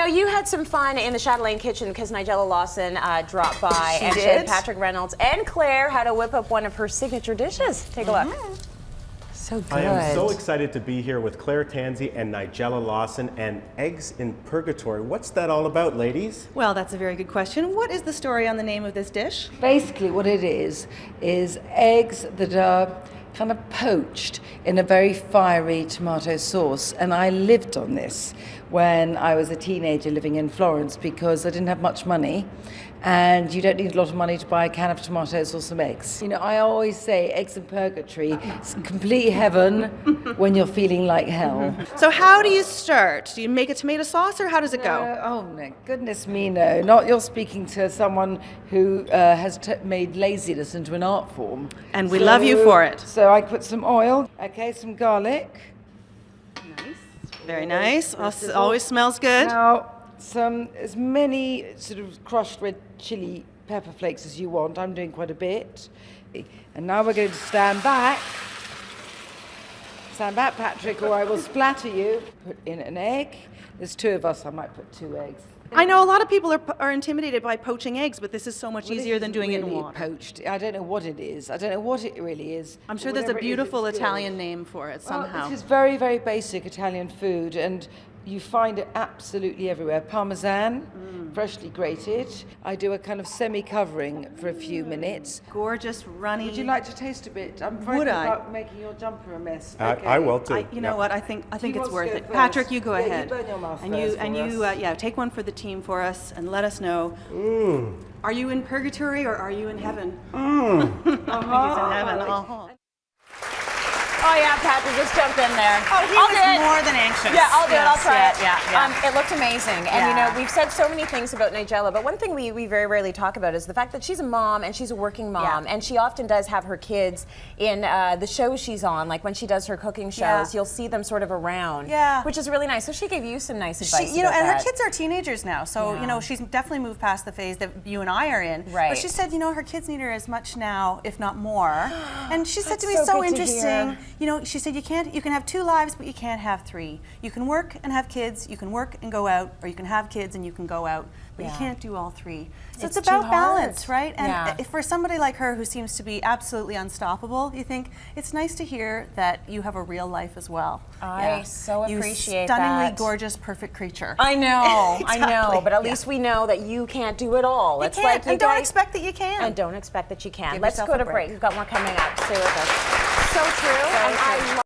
know, you had some fun in the Cityline kitchen because Nigella Lawson dropped by and showed Patrick Reynolds and Claire how to whip up one of her signature dishes. Take a look. So good. I am so excited to be here with Claire, Tansey, and Nigella Lawson and eggs in Purgatory. What's that all about, ladies? Well, that's a very good question. What is the story on the name of this dish? Basically what it is eggs that are kind of poached in a very fiery tomato sauce. And I lived on this when I was a teenager living in Florence because I didn't have much money. And you don't need a lot of money to buy a can of tomatoes or some eggs. You know, I always say eggs in purgatory. It's complete heaven when you're feeling like hell. So how do you start? Do you make a tomato sauce or how does it go? Oh, no, goodness me, no. Not you're speaking to someone who has made laziness into an art form. And we love you for it. So I put some oil, okay, some garlic. Nice. Very nice. Always smells good. Now, as many sort of crushed red chili pepper flakes as you want. I'm doing quite a bit. And now we're going to stand back. Stand back, Patrick, or I will splatter you. Put in an egg. There's two of us, I might put 2 eggs. I know a lot of people are intimidated by poaching eggs, but this is so much easier than doing it in water. Poached. I don't know what it is. I don't know what it really is. I'm sure there's a beautiful Italian name for it somehow. Well, this is very, very basic Italian food, and you find it absolutely everywhere. Parmesan, freshly grated. I do a kind of semi-covering for a few minutes. Gorgeous, runny. Would you like to taste a bit? I'm frightened about making your jumper a mess. Okay. I will too. You know what? I think it's worth it. First? Patrick, you go ahead. You burn your mouth and you take one for the team for us and let us know. Are you in purgatory or are you in heaven? I think he's in heaven. Oh yeah, Patrick, just jump in there. Oh, he was more than anxious. Yeah, I'll do it. I'll try it. Yeah. It looked amazing. And you know, we've said so many things about Nigella, but one thing we very rarely talk about is the fact that she's a mom and she's a working mom, and she often does have her kids in the shows she's on. Like when she does her cooking shows, you'll see them sort of around, which is really nice. So she gave you some nice advice. You know, and her kids are teenagers now, so you know she's definitely moved past the phase that you and I are in. Right. But she said, you know, her kids need her as much now, if not more. And she said to me, so so good to interesting. hear. You know, she said you can have 2 lives, but you can't have 3. You can work and have kids, you can work and go out, or you can have kids and you can go out, but you can't do all 3. So it's about balance, right? And if for somebody like her who seems to be absolutely unstoppable, you think it's nice to hear that you have a real life as well. I so appreciate you stunningly that. gorgeous, perfect creature. I know, Exactly. I know, but at least we know that you can't do it all. You It's can't, like you and don't guys, expect that you can. and don't expect that you can. Give Let's yourself go a to break. break. We've got more coming up. Stay with us. So true. And I